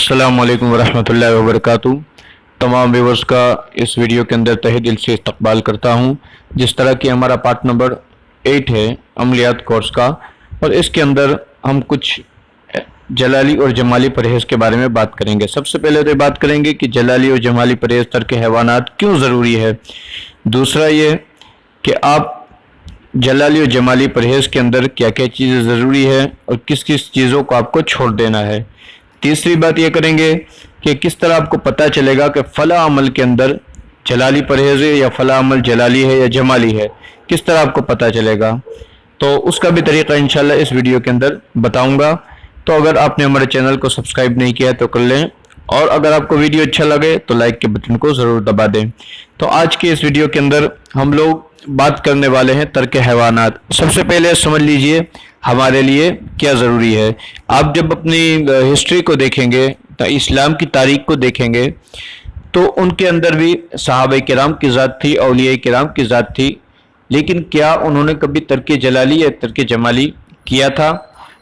अस्सलाम वालेकुम वरहमतुल्लाहि वबरकातुहू। तमाम व्यूवर्स का इस वीडियो के अंदर तहे दिल से इस्तकबाल करता हूँ। जिस तरह कि हमारा पार्ट नंबर 8 है अमलियात कोर्स का, और इसके अंदर हम कुछ जलाली और जमाली परहेज़ के बारे में बात करेंगे। सबसे पहले तो बात करेंगे कि जलाली और जमाली परहेज़ तर्क हैवानात क्यों ज़रूरी है। दूसरा ये कि आप जलाली और जमाली परहेज़ के अंदर क्या क्या चीज़ें ज़रूरी है और किस किस चीज़ों को आपको छोड़ देना है। तीसरी बात ये करेंगे कि किस तरह आपको पता चलेगा कि फ़ला अमल के अंदर जलाली परहेज़ है या फ़ला अमल जलाली है या जमाली है, किस तरह आपको पता चलेगा, तो उसका भी तरीक़ा इंशाल्लाह इस वीडियो के अंदर बताऊंगा। तो अगर आपने हमारे चैनल को सब्सक्राइब नहीं किया तो कर लें, और अगर आपको वीडियो अच्छा लगे तो लाइक के बटन को ज़रूर दबा दें। तो आज के इस वीडियो के अंदर हम लोग बात करने वाले हैं तर्क हैवानात। सबसे पहले समझ लीजिए हमारे लिए क्या ज़रूरी है। आप जब अपनी हिस्ट्री को देखेंगे, तो इस्लाम की तारीख को देखेंगे, तो उनके अंदर भी सहाबा किराम की ज़ात थी, औलिया किराम की ज़ात थी, लेकिन क्या उन्होंने कभी तर्क जलाली या तर्क जमाली किया था।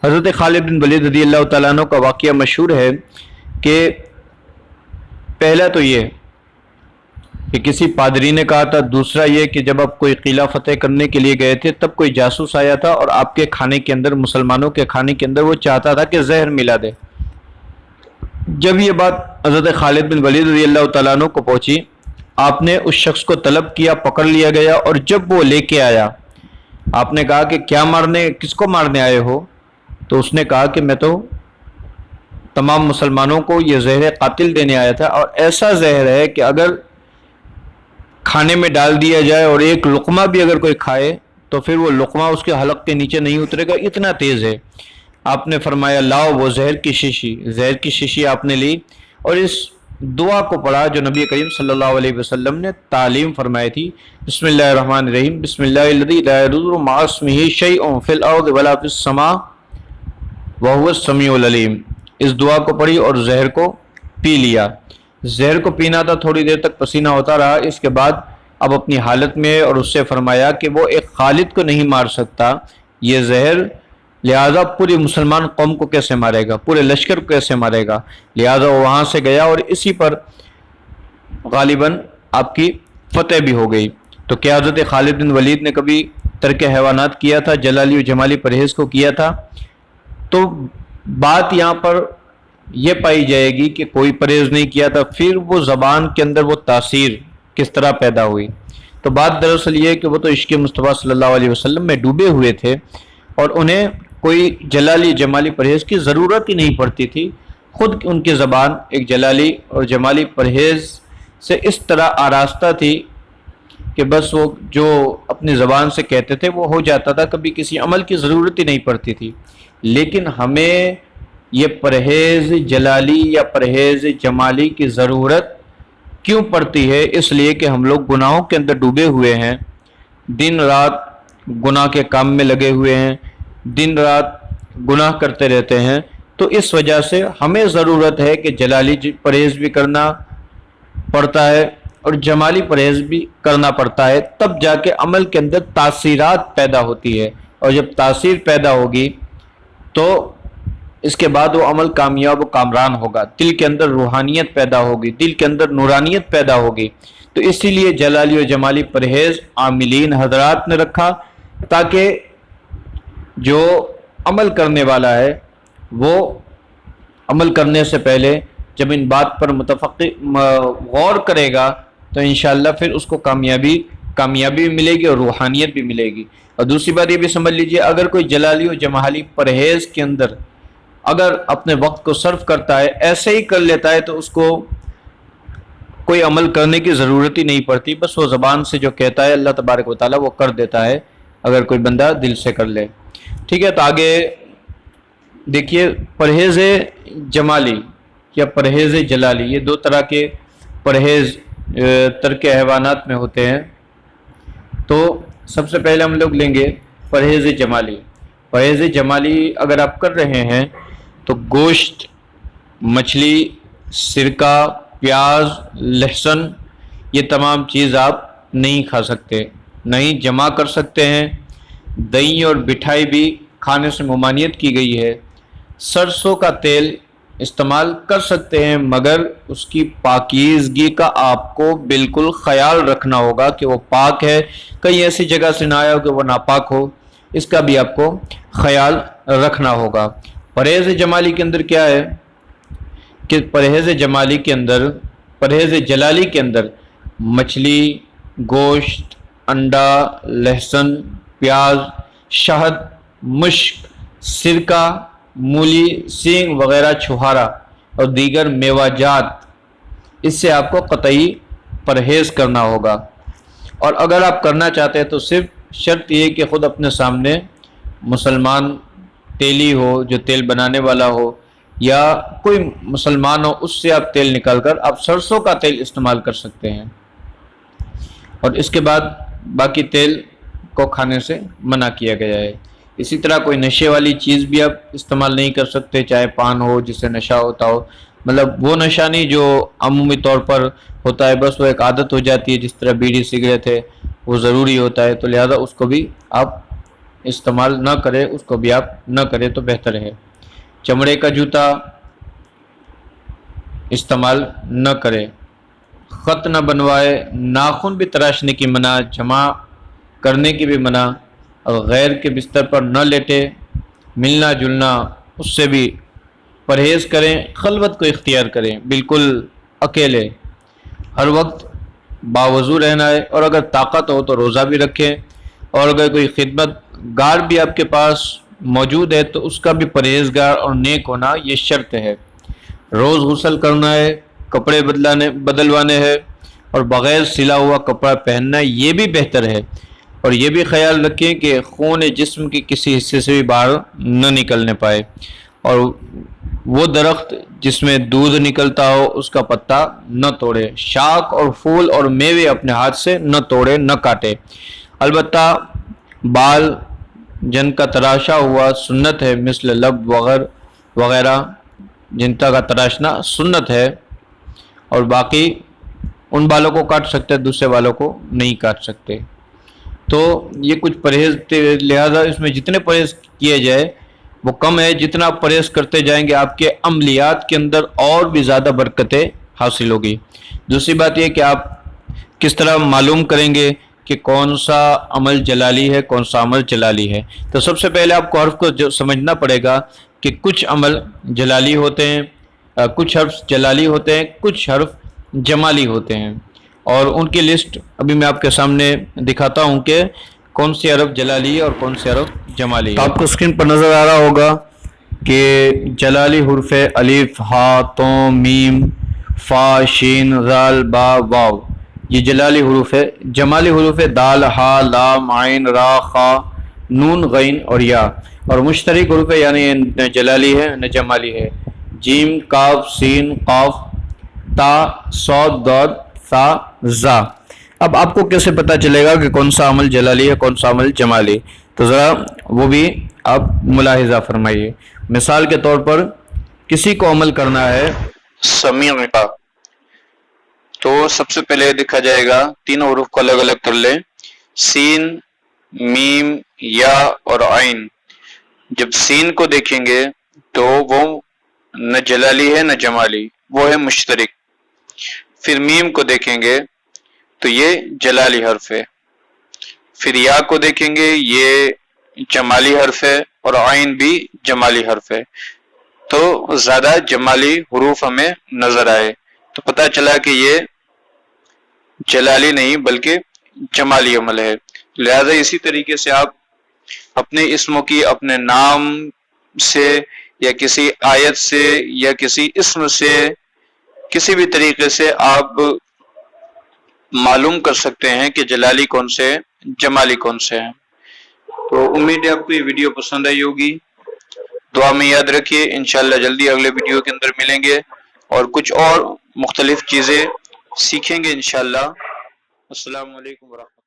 हज़रत खालिद बिन वलीद रज़ियल्लाहु तआला अन्हु का वाक़या मशहूर है कि पहला तो ये कि किसी पादरी ने कहा था, दूसरा ये कि जब आप कोई किला फतेह करने के लिए गए थे तब कोई जासूस आया था और आपके खाने के अंदर, मुसलमानों के खाने के अंदर वो चाहता था कि जहर मिला दे। जब ये बात हज़रत खालिद बिन वलीद रज़ियल्लाहु तआला अन्हु को पहुंची, आपने उस शख्स को तलब किया, पकड़ लिया गया, और जब वो लेके आया आपने कहा कि क्या मारने, किसको मारने आए हो। तो उसने कहा कि मैं तो तमाम मुसलमानों को ये जहर कातिल देने आया था, और ऐसा जहर है कि अगर खाने में डाल दिया जाए और एक लुक़मा भी अगर कोई खाए तो फिर वो लुक़मा उसके हलक के नीचे नहीं उतरेगा, इतना तेज़ है। आपने फरमाया लाओ वो जहर की शीशी आपने ली और इस दुआ को पढ़ा जो नबी करीम सल्लल्लाहु अलैहि वसल्लम ने तालीम फरमाई थी, बिस्मिल्लाहिर्रहमानिर्रहीम, बिस्मिल्लाहिल्लज़ी ला यदुर्रु मअ इस्मिही शैउन फिल अर्ज़ि वला फिस समा व हुवस समीउल अलीम। इस दुआ को पढ़ी और जहर को पी लिया। जहर को पीना था, थोड़ी देर तक पसीना होता रहा। इसके बाद अब अपनी हालत में, और उससे फरमाया कि वो एक खालिद को नहीं मार सकता ये जहर, लिहाजा पूरी मुसलमान कौम को कैसे मारेगा, पूरे लश्कर को कैसे मारेगा। लिहाजा वो वहाँ से गया और इसी पर गालिबन आपकी फतेह भी हो गई। तो क्या हज़रत खालिद बिन वलीद ने कभी तर्क हैवानात किया था, जलाली और जमाली परहेज़ को किया था। तो बात यहाँ पर यह पाई जाएगी कि कोई परहेज़ नहीं किया था, फिर वो ज़बान के अंदर वो तासीर किस तरह पैदा हुई। तो बात दरअसल ये है कि वो तो इश्क़ मुस्तफ़ा सल्लल्लाहु अलैहि वसल्लम में डूबे हुए थे और उन्हें कोई जलाली जमाली परहेज़ की ज़रूरत ही नहीं पड़ती थी। ख़ुद उनकी ज़बान एक जलाली और जमाली परहेज़ से इस तरह आरास्ता थी कि बस वो जो अपनी ज़बान से कहते थे वो हो जाता था, कभी किसी अमल की ज़रूरत ही नहीं पड़ती थी। लेकिन हमें ये परहेज़ जलाली या परहेज़ जमाली की ज़रूरत क्यों पड़ती है, इसलिए कि हम लोग गुनाहों के अंदर डूबे हुए हैं, दिन रात गुनाह के काम में लगे हुए हैं, दिन रात गुनाह करते रहते हैं। तो इस वजह से हमें ज़रूरत है कि जलाली परहेज़ भी करना पड़ता है और जमाली परहेज़ भी करना पड़ता है, तब जाके अमल के अंदर तासीरात पैदा होती है। और जब तासीर पैदा होगी तो इसके बाद वो अमल कामयाब व कामरान होगा, दिल के अंदर रूहानियत पैदा होगी, दिल के अंदर नूरानियत पैदा होगी। तो इसीलिए जलाली और जमाली परहेज़ आमिलीन हजरात ने रखा, ताकि जो अमल करने वाला है वो अमल करने से पहले जब इन बात पर गौर करेगा तो इंशाअल्लाह फिर उसको कामयाबी मिलेगी और रूहानियत भी मिलेगी। और दूसरी बात ये भी समझ लीजिए, अगर कोई जलाली और जमाली परहेज़ के अंदर अगर अपने वक्त को सर्व करता है, ऐसे ही कर लेता है, तो उसको कोई अमल करने की ज़रूरत ही नहीं पड़ती, बस वो ज़बान से जो कहता है अल्लाह तबारक व तआला वो कर देता है, अगर कोई बंदा दिल से कर ले। ठीक है, तो आगे देखिए, परहेज़ जमाली या परहेज़ जलाली, ये दो तरह के परहेज़ तर्क हैवानात में होते हैं। तो सबसे पहले हम लोग लेंगे परहेज़ जमाली। परहेज़ जमाली अगर आप कर रहे हैं तो गोश्त, मछली, सिरका, प्याज, लहसुन, ये तमाम चीज़ आप नहीं खा सकते, नहीं जमा कर सकते हैं। दही और मिठाई भी खाने से ममानियत की गई है। सरसों का तेल استعمال کر سکتے ہیں، مگر اس کی پاکیزگی کا آپ کو بالکل خیال رکھنا ہوگا کہ وہ پاک ہے، کہیں ایسی جگہ سے نہ آیا ہو کہ وہ ناپاک ہو، اس کا بھی آپ کو خیال رکھنا ہوگا۔ پرہیز جمالی کے اندر کیا ہے کہ پرہیز جلالی کے اندر مچھلی، گوشت، انڈا، لہسن، پیاز، شہد، مشک، سرکہ، مولی، سینگ وغیرہ، چھہارا اور دیگر میوہ جات، اس سے آپ کو قطعی پرہیز کرنا ہوگا۔ اور اگر آپ کرنا چاہتے ہیں تو صرف شرط یہ کہ خود اپنے سامنے مسلمان تیلی ہو، جو تیل بنانے والا ہو، یا کوئی مسلمان ہو، اس سے آپ تیل نکال کر آپ سرسوں کا تیل استعمال کر سکتے ہیں، اور اس کے بعد باقی تیل کو کھانے سے منع کیا گیا ہے۔ اسی طرح کوئی نشے والی چیز بھی آپ استعمال نہیں کر سکتے، چاہے پان ہو جس سے نشہ ہوتا ہو، مطلب وہ نشہ نہیں جو عمومی طور پر ہوتا ہے، بس وہ ایک عادت ہو جاتی ہے، جس طرح بیڑی سگریٹ ہے وہ ضروری ہوتا ہے، تو لہذا اس کو بھی آپ استعمال نہ کریں، اس کو بھی آپ نہ کریں تو بہتر ہے۔ چمڑے کا جوتا استعمال نہ کرے، خط نہ بنوائے، ناخن بھی تراشنے کی منع، جمع کرنے کی بھی منع، اور غیر کے بستر پر نہ لیٹے، ملنا جلنا اس سے بھی پرہیز کریں، خلوت کو اختیار کریں، بالکل اکیلے، ہر وقت باوضو رہنا ہے، اور اگر طاقت ہو تو روزہ بھی رکھیں، اور اگر کوئی خدمت گار بھی آپ کے پاس موجود ہے تو اس کا بھی پرہیزگار اور نیک ہونا یہ شرط ہے۔ روز غسل کرنا ہے، کپڑے بدلوانے ہیں، اور بغیر سلا ہوا کپڑا پہننا ہے، یہ بھی بہتر ہے، اور یہ بھی خیال رکھیں کہ خون جسم کے کسی حصے سے بھی باہر نہ نکلنے پائے، اور وہ درخت جس میں دودھ نکلتا ہو اس کا پتا نہ توڑے، شاخ اور پھول اور میوے اپنے ہاتھ سے نہ توڑے، نہ کاٹے۔ البتہ بال جن کا تراشا ہوا سنت ہے، مثل لب وغیرہ جنتا کا تراشنا سنت ہے، اور باقی ان بالوں کو کاٹ سکتے، دوسرے بالوں کو نہیں کاٹ سکتے۔ تو یہ کچھ پرہیز، لہذا اس میں جتنے پرہیز کیے جائے وہ کم ہے، جتنا آپ پرہیز کرتے جائیں گے آپ کے عملیات کے اندر اور بھی زیادہ برکتیں حاصل ہوگی۔ دوسری بات یہ کہ آپ کس طرح معلوم کریں گے کہ کون سا عمل جلالی ہے، کون سا عمل جلالی ہے؟ تو سب سے پہلے آپ کو حرف کو سمجھنا پڑے گا کہ کچھ عمل جلالی ہوتے ہیں، کچھ حرف جلالی ہوتے ہیں، کچھ حرف جمالی ہوتے ہیں، اور ان کی لسٹ ابھی میں آپ کے سامنے دکھاتا ہوں کہ کون سی حرف جلالی ہے اور کون سی حرف جمالی ہے۔ آپ کو اسکرین پر نظر آ رہا ہوگا کہ جلالی حروف ہے الف، ہا، تو، میم، فا، شین، ذال، با، واو، یہ جلالی حروف ہے۔ جمالی حروف ہے دال، ہا، لام، عین، را، خا، نون، غین اور یا، اور مشترک حروف ہے، یعنی نہ جلالی ہے نہ جمالی ہے، جیم، کاف، سین، قاف، تا، صاد، ضاد، ثا، زا۔ اب آپ کو کیسے پتا چلے گا کہ کون سا عمل جلالی ہے کون سا عمل جمالی؟ تو ذرا وہ بھی آپ ملاحظہ فرمائیے۔ مثال کے طور پر کسی کو عمل کرنا ہے سمیع کا، تو سب سے پہلے دیکھا جائے گا، تینوں حروف کو الگ الگ کر لیں، سین، میم، یا اور عین۔ جب سین کو دیکھیں گے تو وہ نہ جلالی ہے نہ جمالی، وہ ہے مشترک۔ پھر میم کو دیکھیں گے تو یہ جلالی حرف ہے۔ پھر یا کو دیکھیں گے، یہ جمالی حرف ہے، اور عین بھی جمالی حرف ہے۔ تو زیادہ جمالی حروف ہمیں نظر آئے تو پتہ چلا کہ یہ جلالی نہیں بلکہ جمالی عمل ہے۔ لہذا اسی طریقے سے آپ اپنے اسموں کی اپنے نام سے یا کسی آیت سے یا کسی اسم سے کسی بھی طریقے سے آپ معلوم کر سکتے ہیں کہ جلالی کون سے جمالی کون سے ہیں۔ تو امید ہے آپ کو یہ ویڈیو پسند آئی ہوگی، دعا میں یاد رکھیے، انشاءاللہ جلدی اگلے ویڈیو کے اندر ملیں گے اور کچھ اور مختلف چیزیں سیکھیں گے انشاءاللہ۔ السلام علیکم ورحمۃ اللہ۔